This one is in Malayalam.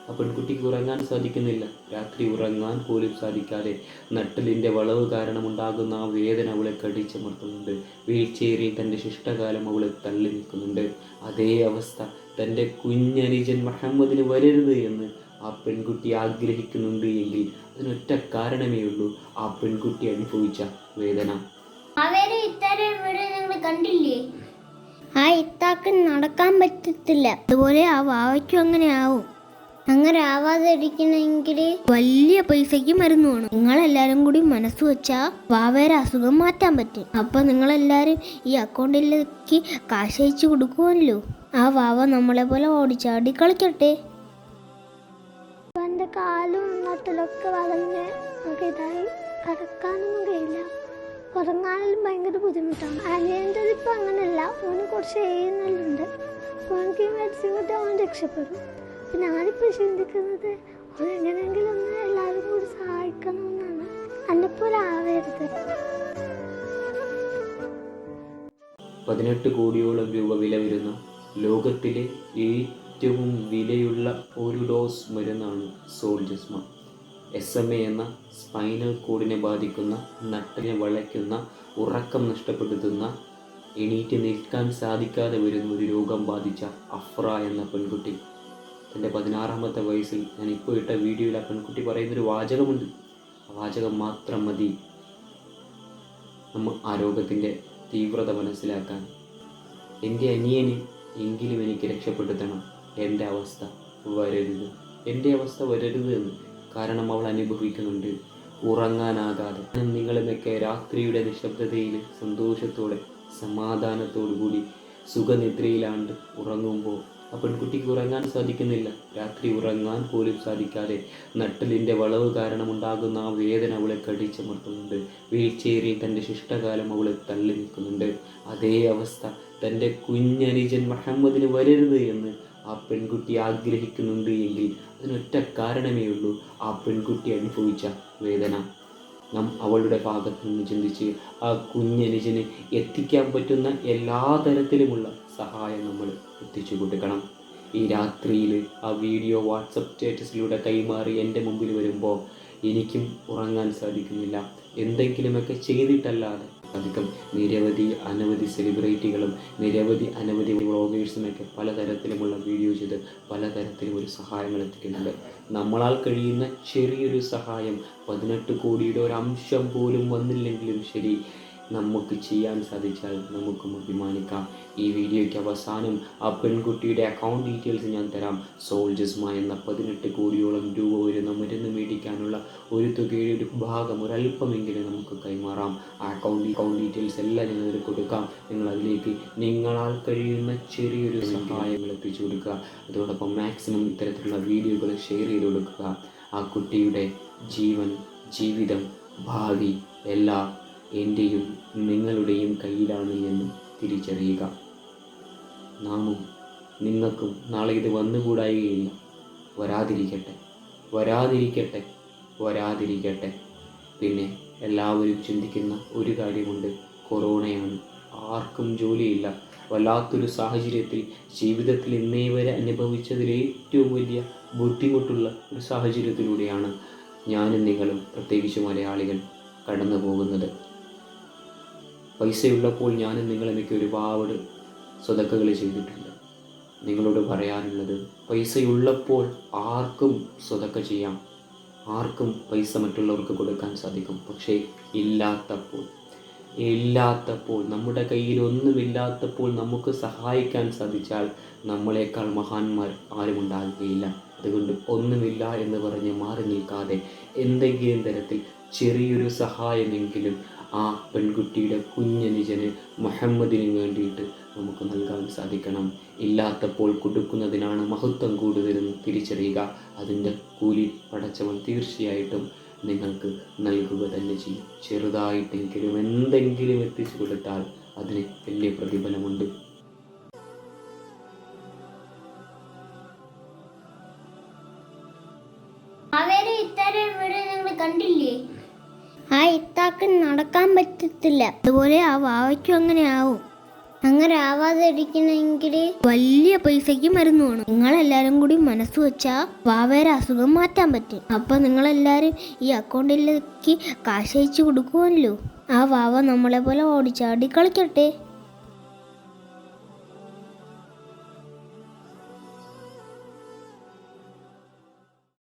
ആ പെൺകുട്ടിക്ക് ഉറങ്ങാൻ സാധിക്കുന്നില്ല. രാത്രി ഉറങ്ങാൻ പോലും സാധിക്കാതെ നട്ടലിൻ്റെ വളവ് കാരണമുണ്ടാകുന്ന ആ വേദന അവളെ കടിച്ചമർത്തുന്നുണ്ട്. വീൽചെയറിൽ തൻ്റെ ശിഷ്ടകാലം അവളെ തള്ളി നിൽക്കുന്നുണ്ട്. അതേ അവസ്ഥ തൻ്റെ കുഞ്ഞനുജൻ മുഹമ്മദിന് വരരുത് എന്ന് ആ പെൺകുട്ടി ആഗ്രഹിക്കുന്നുണ്ട് എങ്കിൽ അതിനൊറ്റ കാരണമേ ഉള്ളൂ, ആ പെൺകുട്ടി അനുഭവിച്ച വേദന. കണ്ടില്ലേ, ആ ഇത്താക്ക് നടക്കാൻ പറ്റത്തില്ല. അതുപോലെ ആ വാവയ്ക്കും അങ്ങനെ ആവും. അങ്ങനെ ആവാതെ ഇരിക്കണമെങ്കിൽ വലിയ പൈസയ്ക്ക് മരുന്ന് വേണം. നിങ്ങളെല്ലാരും കൂടി മനസ്സ് വെച്ചാൽ വാവേരെ അസുഖം മാറ്റാൻ പറ്റും. അപ്പൊ നിങ്ങളെല്ലാരും ഈ അക്കൗണ്ടിലേക്ക് കാശ് അയച്ചു കൊടുക്കുമല്ലോ. ആ വാവ നമ്മളെ പോലെ ഓടിച്ചാടി കളിക്കട്ടെ. എൻ്റെ കാലും നട്ടലൊക്കെ വളഞ്ഞ് ഇതായി കിടക്കാനൊന്നും കഴിയില്ല. ഉറങ്ങാനും ഭയങ്കര ബുദ്ധിമുട്ടാണ്. അനിയൻ്റെ ഇപ്പം അങ്ങനെയല്ല, ഓന് കുറച്ച് എഴുന്നള്ളുണ്ട്. അപ്പോൾ എനിക്ക് മെഡിസിൻ കിട്ടി അവൻ രക്ഷപ്പെടും. അപ്പം ഞാനിപ്പോൾ ചിന്തിക്കുന്നത് ഓൻ എങ്ങനെയെങ്കിലും ഒന്ന് എല്ലാവരും കൂടി സഹായിക്കണമെന്നാണ്. എന്നെപ്പോലെ ആവരുത്. 18 കോടിയോളം രൂപ വില വരുന്ന ലോകത്തിലെ ഏറ്റവും വിലയുള്ള ഒരു ഡോസ് മരുന്നാണ് സോൾജസ്മ. SMA എന്ന സ്പൈനൽ കോഡിനെ ബാധിക്കുന്ന, നട്ടലിനെ വളയ്ക്കുന്ന, ഉറക്കം നഷ്ടപ്പെടുത്തുന്ന, എണീറ്റ് നിൽക്കാൻ സാധിക്കാതെ വരുന്ന ഒരു രോഗം ബാധിച്ച അഫ്ര എന്ന പെൺകുട്ടി. തൻ്റെ 16ാമത്തെ വയസ്സിൽ ഞാൻ ഇപ്പോൾ ഇട്ട വീഡിയോയിൽ ആ പെൺകുട്ടി പറയുന്നൊരു വാചകമുണ്ട്. ആ വാചകം മാത്രം മതി നമ്മൾ ആ രോഗത്തിൻ്റെ തീവ്രത മനസ്സിലാക്കാൻ. എൻ്റെ അനിയന് എങ്കിലും എനിക്ക് രക്ഷപ്പെടുത്തണം, എൻ്റെ അവസ്ഥ വരരുത്, എൻ്റെ അവസ്ഥ വരരുത് എന്ന്. കാരണം അവൾ അനുഭവിക്കുന്നുണ്ട് ഉറങ്ങാനാകാതെ. നിങ്ങളുമൊക്കെ രാത്രിയുടെ നിശബ്ദതയിൽ സന്തോഷത്തോടെ സമാധാനത്തോടു കൂടി സുഖനിദ്രയിലാണ്ട് ഉറങ്ങുമ്പോൾ ആ പെൺകുട്ടിക്ക് ഉറങ്ങാൻ സാധിക്കുന്നില്ല. രാത്രി ഉറങ്ങാൻ പോലും സാധിക്കാതെ നട്ടലിൻ്റെ വളവ് കാരണമുണ്ടാകുന്ന ആ വേദന അവളെ കടിച്ചമർത്തുന്നുണ്ട്. വീൽചെയറിൽ തൻ്റെ ശിഷ്ടകാലം അവളെ തള്ളി നിൽക്കുന്നുണ്ട്. അതേ അവസ്ഥ തൻ്റെ കുഞ്ഞനുജൻ മുഹമ്മദിന് വരരുത് എന്ന് ആ പെൺകുട്ടി ആഗ്രഹിക്കുന്നുണ്ട് എങ്കിൽ അതിനൊറ്റ കാരണമേ ഉള്ളൂ, ആ പെൺകുട്ടി അനുഭവിച്ച വേദന. നാം അവളുടെ ഭാഗത്ത് നിന്ന് ചിന്തിച്ച് ആ കുഞ്ഞനുജന് എത്തിക്കാൻ പറ്റുന്ന എല്ലാ തരത്തിലുമുള്ള സഹായം നമ്മൾ എത്തിച്ചു കൊടുക്കണം. ഈ രാത്രിയിൽ ആ വീഡിയോ വാട്സപ്പ് സ്റ്റാറ്റസിലൂടെ കൈമാറി എൻ്റെ മുമ്പിൽ വരുമ്പോൾ എനിക്കും ഉറങ്ങാൻ സാധിക്കുന്നില്ല. എന്തെങ്കിലുമൊക്കെ ചെയ്തിട്ടല്ലാതെ അധികം അനവധി സെലിബ്രിറ്റികളും അനവധി വ്ളോഗേഴ്സുമൊക്കെ പലതരത്തിലുമുള്ള വീഡിയോ ചെയ്ത് പലതരത്തിലും ഒരു സഹായങ്ങൾ എത്തിക്കുന്നുണ്ട്. നമ്മളാൽ കഴിയുന്ന ചെറിയൊരു സഹായം 18 കോടിയുടെ ഒരു അംശം പോലും വന്നില്ലെങ്കിലും ശരി, നമുക്ക് ചെയ്യാൻ സാധിച്ചാൽ നമുക്കും അഭിമാനിക്കാം. ഈ വീഡിയോയ്ക്ക് അവസാനം ആ പെൺകുട്ടിയുടെ അക്കൗണ്ട് ഡീറ്റെയിൽസ് ഞാൻ തരാം. സോൾജസ്മ എന്ന 18 കോടിയോളം രൂപ വരുന്ന മരുന്ന് മേടിക്കാനുള്ള ഒരു തുകയുടെ ഒരു ഭാഗം, ഒരല്പമെങ്കിലും നമുക്ക് കൈമാറാം. ആ അക്കൗണ്ട് ഡീറ്റെയിൽസ് എല്ലാം ഞങ്ങൾ കൊടുക്കാം. നിങ്ങൾ അതിലേക്ക് നിങ്ങളാൽ കഴിയുന്ന ചെറിയൊരു സഹായങ്ങൾ എത്തിച്ചു കൊടുക്കുക. അതോടൊപ്പം മാക്സിമം ഇത്തരത്തിലുള്ള വീഡിയോകൾ ഷെയർ ചെയ്ത് കൊടുക്കുക. ആ കുട്ടിയുടെ ജീവൻ, ജീവിതം, ഭാവി എല്ലാം എൻ്റെയും നിങ്ങളുടെയും കയ്യിലാണ് എന്ന് തിരിച്ചറിയുക. നാമും നിങ്ങൾക്കും നാളെ ഇത് വന്നുകൂടായികയില്ല. വരാതിരിക്കട്ടെ, വരാതിരിക്കട്ടെ, വരാതിരിക്കട്ടെ. പിന്നെ എല്ലാവരും ചിന്തിക്കുന്ന ഒരു കാര്യമുണ്ട്, കൊറോണയാണ്, ആർക്കും ജോലിയില്ല. വല്ലാത്തൊരു സാഹചര്യത്തിൽ ജീവിതത്തിൽ ഇന്നേ വരെ അനുഭവിച്ചതിൽ ഏറ്റവും വലിയ ബുദ്ധിമുട്ടുള്ള ഒരു സാഹചര്യത്തിലൂടെയാണ് ഞാനും നിങ്ങളും, പ്രത്യേകിച്ച് മലയാളികൾ, കടന്നു പോകുന്നത്. പൈസയുള്ളപ്പോൾ ഞാനും നിങ്ങളുമൊക്കെ ഒരുപാട് സ്വതക്കകൾ ചെയ്തിട്ടുണ്ട്. നിങ്ങളോട് പറയാനുള്ളത്, പൈസയുള്ളപ്പോൾ ആർക്കും സ്വതക്ക ചെയ്യാം, ആർക്കും പൈസ മറ്റുള്ളവർക്ക് കൊടുക്കാൻ സാധിക്കും. പക്ഷേ ഇല്ലാത്തപ്പോൾ നമ്മുടെ കയ്യിൽ ഒന്നുമില്ലാത്തപ്പോൾ നമുക്ക് സഹായിക്കാൻ സാധിച്ചാൽ നമ്മളെക്കാൾ മഹാന്മാർ ആരും ഉണ്ടാകുകയില്ല. അതുകൊണ്ട് ഒന്നുമില്ല എന്ന് പറഞ്ഞ് മാറി നിൽക്കാതെ എന്തെങ്കിലും തരത്തിൽ ചെറിയൊരു സഹായമെങ്കിലും ആ പെൺകുട്ടിയുടെ കുഞ്ഞനുജന് മുഹമ്മദിന് വേണ്ടിയിട്ട് നമുക്ക് നൽകാൻ സാധിക്കണം. ഇല്ലാത്തപ്പോൾ കൊടുക്കുന്നതിനാണ് മഹത്വം കൂടുതലെന്ന് തിരിച്ചറിയുക. അതിൻ്റെ കൂലി പടച്ചവൻ തീർച്ചയായിട്ടും നിങ്ങൾക്ക് നൽകുക തന്നെ ചെയ്യും. ചെറുതായിട്ടെങ്കിലും എന്തെങ്കിലും എത്തിച്ചു കൊടുത്താൽ അതിന് വലിയ പ്രതിഫലമുണ്ട്. കണ്ടില്ലേ, ആ ഇത്താക്ക് നടക്കാൻ പറ്റത്തില്ല. അതുപോലെ ആ വാവയ്ക്കും അങ്ങനെ ആവും. അങ്ങനെ ആവാതെ ഇരിക്കണമെങ്കിൽ വലിയ പൈസയ്ക്ക് മരുന്ന് വേണം. നിങ്ങളെല്ലാരും കൂടി മനസ്സ് വെച്ചാ വാവേരെ അസുഖം മാറ്റാൻ പറ്റും. അപ്പൊ നിങ്ങളെല്ലാരും ഈ അക്കൗണ്ടിലേക്ക് കാശ് അയച്ചു കൊടുക്കുമല്ലോ. ആ വാവ നമ്മളെ പോലെ ഓടിച്ചാടി കളിക്കട്ടെ.